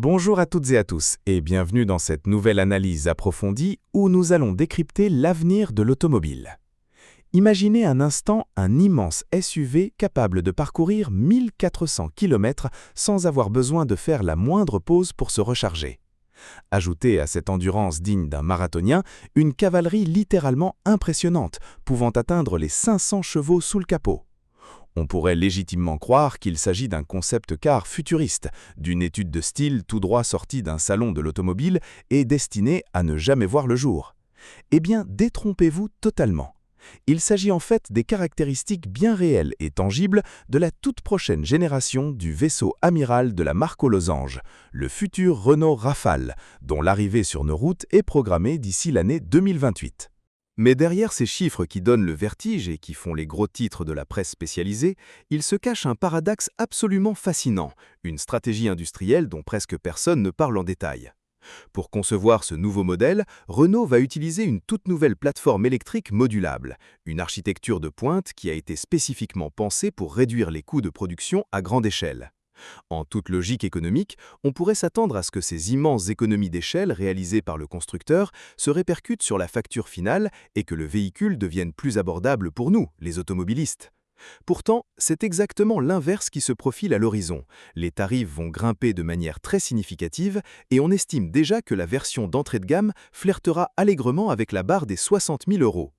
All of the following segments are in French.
Bonjour à toutes et à tous et bienvenue dans cette nouvelle analyse approfondie où nous allons décrypter l'avenir de l'automobile. Imaginez un instant un immense SUV capable de parcourir 1400 km sans avoir besoin de faire la moindre pause pour se recharger. Ajoutez à cette endurance digne d'un marathonien une cavalerie littéralement impressionnante, pouvant atteindre les 500 chevaux sous le capot. On pourrait légitimement croire qu'il s'agit d'un concept car futuriste, d'une étude de style tout droit sortie d'un salon de l'automobile et destinée à ne jamais voir le jour. Eh bien, détrompez-vous totalement. Il s'agit en fait des caractéristiques bien réelles et tangibles de la toute prochaine génération du vaisseau amiral de la marque aux losanges, le futur Renault Rafale, dont l'arrivée sur nos routes est programmée d'ici l'année 2028. Mais derrière ces chiffres qui donnent le vertige et qui font les gros titres de la presse spécialisée, il se cache un paradoxe absolument fascinant, une stratégie industrielle dont presque personne ne parle en détail. Pour concevoir ce nouveau modèle, Renault va utiliser une toute nouvelle plateforme électrique modulable, une architecture de pointe qui a été spécifiquement pensée pour réduire les coûts de production à grande échelle. En toute logique économique, on pourrait s'attendre à ce que ces immenses économies d'échelle réalisées par le constructeur se répercutent sur la facture finale et que le véhicule devienne plus abordable pour nous, les automobilistes. Pourtant, c'est exactement l'inverse qui se profile à l'horizon. Les tarifs vont grimper de manière très significative et on estime déjà que la version d'entrée de gamme flirtera allègrement avec la barre des 60 000 €.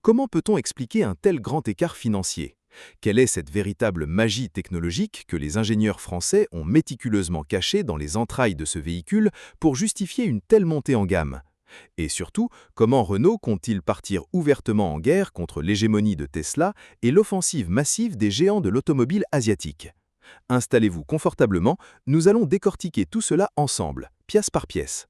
Comment peut-on expliquer un tel grand écart financier ? Quelle est cette véritable magie technologique que les ingénieurs français ont méticuleusement cachée dans les entrailles de ce véhicule pour justifier une telle montée en gamme ? Et surtout, comment Renault compte-t-il partir ouvertement en guerre contre l'hégémonie de Tesla et l'offensive massive des géants de l'automobile asiatique ? Installez-vous confortablement, nous allons décortiquer tout cela ensemble, pièce par pièce.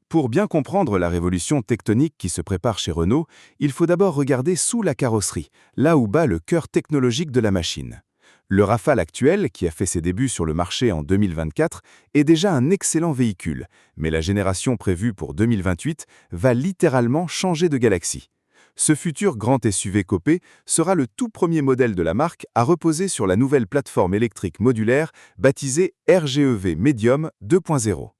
Pour bien comprendre la révolution tectonique qui se prépare chez Renault, il faut d'abord regarder sous la carrosserie, là où bat le cœur technologique de la machine. Le Rafale actuel, qui a fait ses débuts sur le marché en 2024, est déjà un excellent véhicule, mais la génération prévue pour 2028 va littéralement changer de galaxie. Ce futur grand SUV coupé sera le tout premier modèle de la marque à reposer sur la nouvelle plateforme électrique modulaire baptisée RGEV Medium 2.0.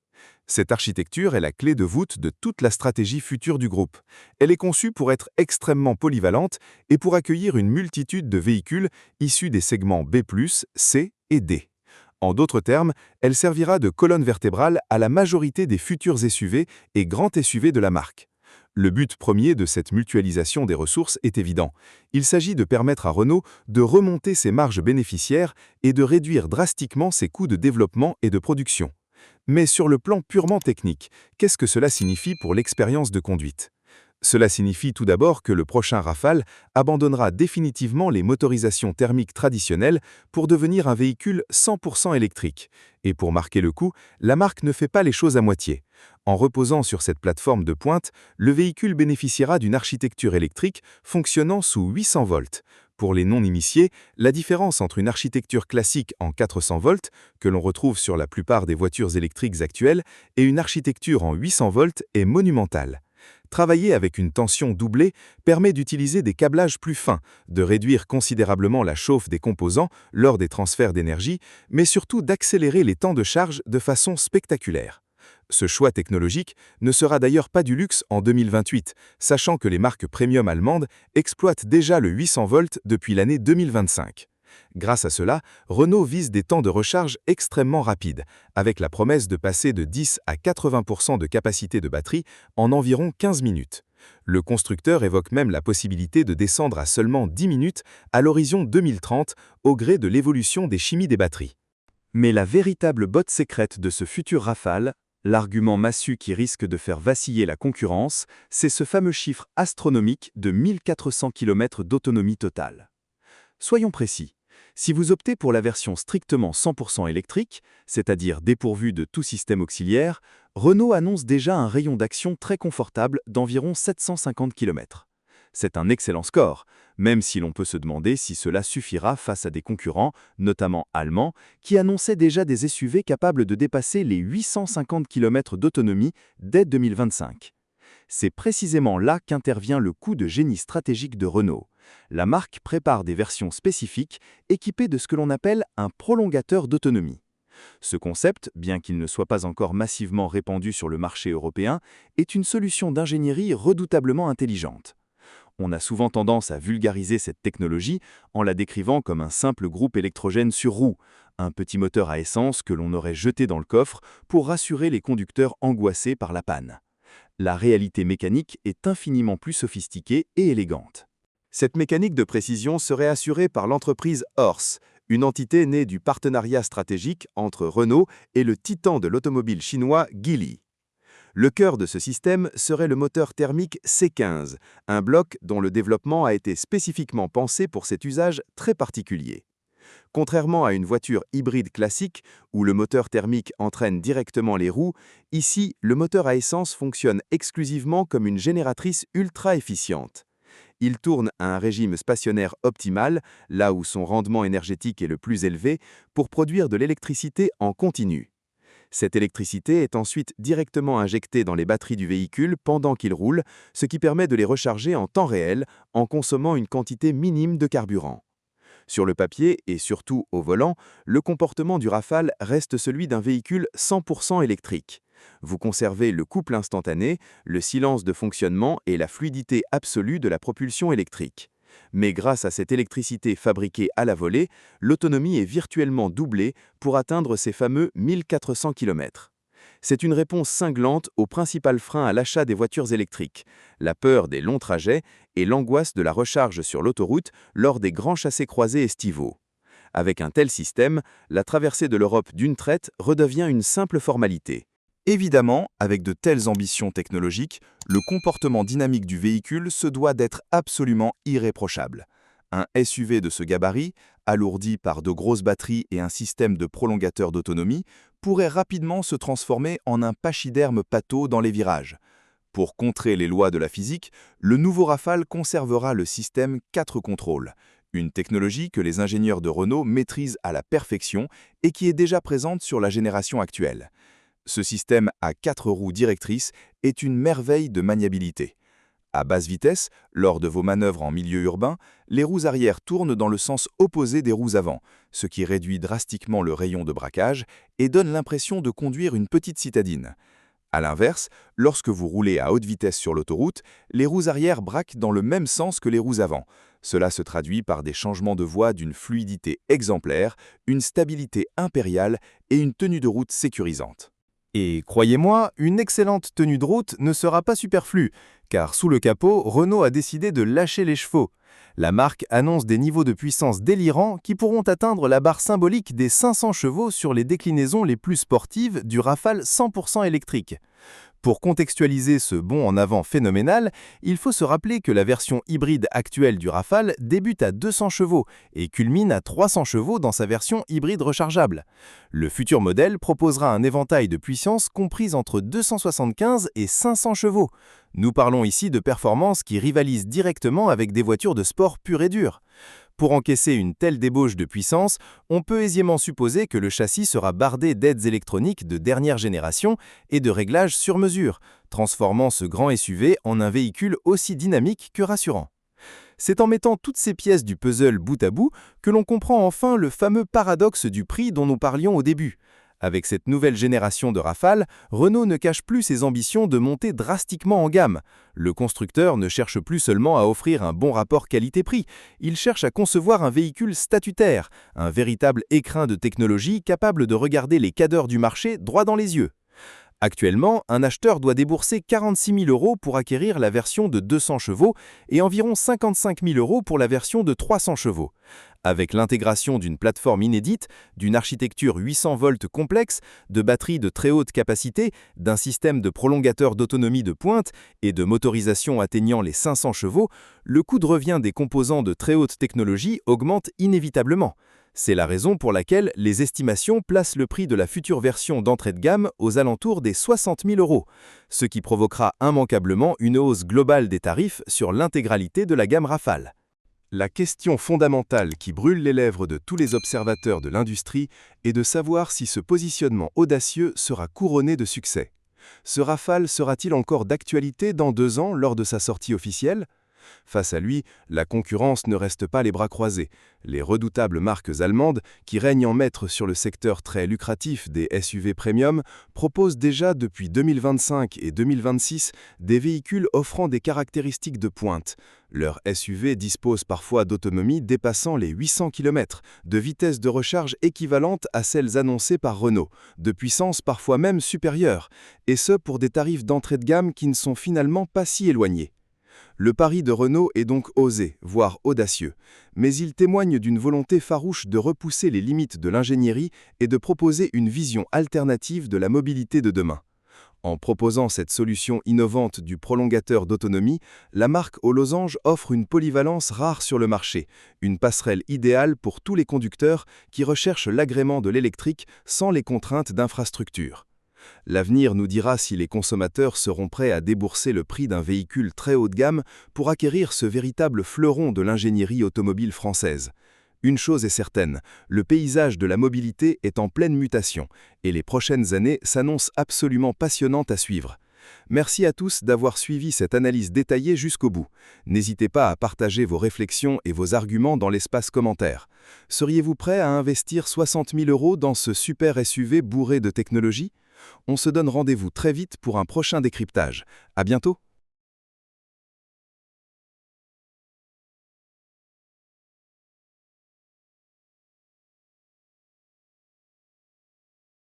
Cette architecture est la clé de voûte de toute la stratégie future du groupe. Elle est conçue pour être extrêmement polyvalente et pour accueillir une multitude de véhicules issus des segments B+, C et D. En d'autres termes, elle servira de colonne vertébrale à la majorité des futurs SUV et grands SUV de la marque. Le but premier de cette mutualisation des ressources est évident. Il s'agit de permettre à Renault de remonter ses marges bénéficiaires et de réduire drastiquement ses coûts de développement et de production. Mais sur le plan purement technique, qu'est-ce que cela signifie pour l'expérience de conduite ? Cela signifie tout d'abord que le prochain Rafale abandonnera définitivement les motorisations thermiques traditionnelles pour devenir un véhicule 100% électrique. Et pour marquer le coup, la marque ne fait pas les choses à moitié. En reposant sur cette plateforme de pointe, le véhicule bénéficiera d'une architecture électrique fonctionnant sous 800 volts. Pour les non-initiés, la différence entre une architecture classique en 400 volts, que l'on retrouve sur la plupart des voitures électriques actuelles, et une architecture en 800 volts est monumentale. Travailler avec une tension doublée permet d'utiliser des câblages plus fins, de réduire considérablement la chauffe des composants lors des transferts d'énergie, mais surtout d'accélérer les temps de charge de façon spectaculaire. Ce choix technologique ne sera d'ailleurs pas du luxe en 2028, sachant que les marques premium allemandes exploitent déjà le 800 volts depuis l'année 2025. Grâce à cela, Renault vise des temps de recharge extrêmement rapides, avec la promesse de passer de 10 à 80% de capacité de batterie en environ 15 minutes. Le constructeur évoque même la possibilité de descendre à seulement 10 minutes à l'horizon 2030 au gré de l'évolution des chimies des batteries. Mais la véritable botte secrète de ce futur Rafale, l'argument massu qui risque de faire vaciller la concurrence, c'est ce fameux chiffre astronomique de 1400 km d'autonomie totale. Soyons précis. Si vous optez pour la version strictement 100% électrique, c'est-à-dire dépourvue de tout système auxiliaire, Renault annonce déjà un rayon d'action très confortable d'environ 750 km. C'est un excellent score, même si l'on peut se demander si cela suffira face à des concurrents, notamment allemands, qui annonçaient déjà des SUV capables de dépasser les 850 km d'autonomie dès 2025. C'est précisément là qu'intervient le coup de génie stratégique de Renault. La marque prépare des versions spécifiques équipées de ce que l'on appelle un prolongateur d'autonomie. Ce concept, bien qu'il ne soit pas encore massivement répandu sur le marché européen, est une solution d'ingénierie redoutablement intelligente. On a souvent tendance à vulgariser cette technologie en la décrivant comme un simple groupe électrogène sur roue, un petit moteur à essence que l'on aurait jeté dans le coffre pour rassurer les conducteurs angoissés par la panne. La réalité mécanique est infiniment plus sophistiquée et élégante. Cette mécanique de précision serait assurée par l'entreprise Horse, une entité née du partenariat stratégique entre Renault et le titan de l'automobile chinois Geely. Le cœur de ce système serait le moteur thermique C15, un bloc dont le développement a été spécifiquement pensé pour cet usage très particulier. Contrairement à une voiture hybride classique, où le moteur thermique entraîne directement les roues, ici, le moteur à essence fonctionne exclusivement comme une génératrice ultra efficiente. Il tourne à un régime stationnaire optimal, là où son rendement énergétique est le plus élevé, pour produire de l'électricité en continu. Cette électricité est ensuite directement injectée dans les batteries du véhicule pendant qu'il roule, ce qui permet de les recharger en temps réel en consommant une quantité minime de carburant. Sur le papier et surtout au volant, le comportement du Rafale reste celui d'un véhicule 100% électrique. Vous conservez le couple instantané, le silence de fonctionnement et la fluidité absolue de la propulsion électrique. Mais grâce à cette électricité fabriquée à la volée, l'autonomie est virtuellement doublée pour atteindre ces fameux 1400 km. C'est une réponse cinglante au principal frein à l'achat des voitures électriques, la peur des longs trajets et l'angoisse de la recharge sur l'autoroute lors des grands chassés-croisés estivaux. Avec un tel système, la traversée de l'Europe d'une traite redevient une simple formalité. Évidemment, avec de telles ambitions technologiques, le comportement dynamique du véhicule se doit d'être absolument irréprochable. Un SUV de ce gabarit, alourdi par de grosses batteries et un système de prolongateur d'autonomie, pourrait rapidement se transformer en un pachyderme pâteau dans les virages. Pour contrer les lois de la physique, le nouveau Rafale conservera le système 4 contrôles, une technologie que les ingénieurs de Renault maîtrisent à la perfection et qui est déjà présente sur la génération actuelle. Ce système à 4 roues directrices est une merveille de maniabilité. À basse vitesse, lors de vos manœuvres en milieu urbain, les roues arrière tournent dans le sens opposé des roues avant, ce qui réduit drastiquement le rayon de braquage et donne l'impression de conduire une petite citadine. À l'inverse, lorsque vous roulez à haute vitesse sur l'autoroute, les roues arrière braquent dans le même sens que les roues avant. Cela se traduit par des changements de voie d'une fluidité exemplaire, une stabilité impériale et une tenue de route sécurisante. Et croyez-moi, une excellente tenue de route ne sera pas superflue, car sous le capot, Renault a décidé de lâcher les chevaux. La marque annonce des niveaux de puissance délirants qui pourront atteindre la barre symbolique des 500 chevaux sur les déclinaisons les plus sportives du Rafale 100% électrique. Pour contextualiser ce bond en avant phénoménal, il faut se rappeler que la version hybride actuelle du Rafale débute à 200 chevaux et culmine à 300 chevaux dans sa version hybride rechargeable. Le futur modèle proposera un éventail de puissance comprise entre 275 et 500 chevaux. Nous parlons ici de performances qui rivalisent directement avec des voitures de sport pures et dures. Pour encaisser une telle débauche de puissance, on peut aisément supposer que le châssis sera bardé d'aides électroniques de dernière génération et de réglages sur mesure, transformant ce grand SUV en un véhicule aussi dynamique que rassurant. C'est en mettant toutes ces pièces du puzzle bout à bout que l'on comprend enfin le fameux paradoxe du prix dont nous parlions au début. Avec cette nouvelle génération de Rafale, Renault ne cache plus ses ambitions de monter drastiquement en gamme. Le constructeur ne cherche plus seulement à offrir un bon rapport qualité-prix, il cherche à concevoir un véhicule statutaire, un véritable écrin de technologie capable de regarder les cadors du marché droit dans les yeux. Actuellement, un acheteur doit débourser 46 000 € pour acquérir la version de 200 chevaux et environ 55 000 € pour la version de 300 chevaux. Avec l'intégration d'une plateforme inédite, d'une architecture 800 volts complexe, de batteries de très haute capacité, d'un système de prolongateur d'autonomie de pointe et de motorisation atteignant les 500 chevaux, le coût de revient des composants de très haute technologie augmente inévitablement. C'est la raison pour laquelle les estimations placent le prix de la future version d'entrée de gamme aux alentours des 60 000 €, ce qui provoquera immanquablement une hausse globale des tarifs sur l'intégralité de la gamme Rafale. La question fondamentale qui brûle les lèvres de tous les observateurs de l'industrie est de savoir si ce positionnement audacieux sera couronné de succès. Ce Rafale sera-t-il encore d'actualité dans 2 ans lors de sa sortie officielle ? Face à lui, la concurrence ne reste pas les bras croisés. Les redoutables marques allemandes, qui règnent en maître sur le secteur très lucratif des SUV premium, proposent déjà depuis 2025 et 2026 des véhicules offrant des caractéristiques de pointe. Leurs SUV disposent parfois d'autonomie dépassant les 800 km, de vitesse de recharge équivalente à celles annoncées par Renault, de puissance parfois même supérieure, et ce pour des tarifs d'entrée de gamme qui ne sont finalement pas si éloignés. Le pari de Renault est donc osé, voire audacieux, mais il témoigne d'une volonté farouche de repousser les limites de l'ingénierie et de proposer une vision alternative de la mobilité de demain. En proposant cette solution innovante du prolongateur d'autonomie, la marque aux losanges offre une polyvalence rare sur le marché, une passerelle idéale pour tous les conducteurs qui recherchent l'agrément de l'électrique sans les contraintes d'infrastructure. L'avenir nous dira si les consommateurs seront prêts à débourser le prix d'un véhicule très haut de gamme pour acquérir ce véritable fleuron de l'ingénierie automobile française. Une chose est certaine, le paysage de la mobilité est en pleine mutation et les prochaines années s'annoncent absolument passionnantes à suivre. Merci à tous d'avoir suivi cette analyse détaillée jusqu'au bout. N'hésitez pas à partager vos réflexions et vos arguments dans l'espace commentaire. Seriez-vous prêt à investir 60 000 € dans ce super SUV bourré de technologie ? On se donne rendez-vous très vite pour un prochain décryptage. À bientôt!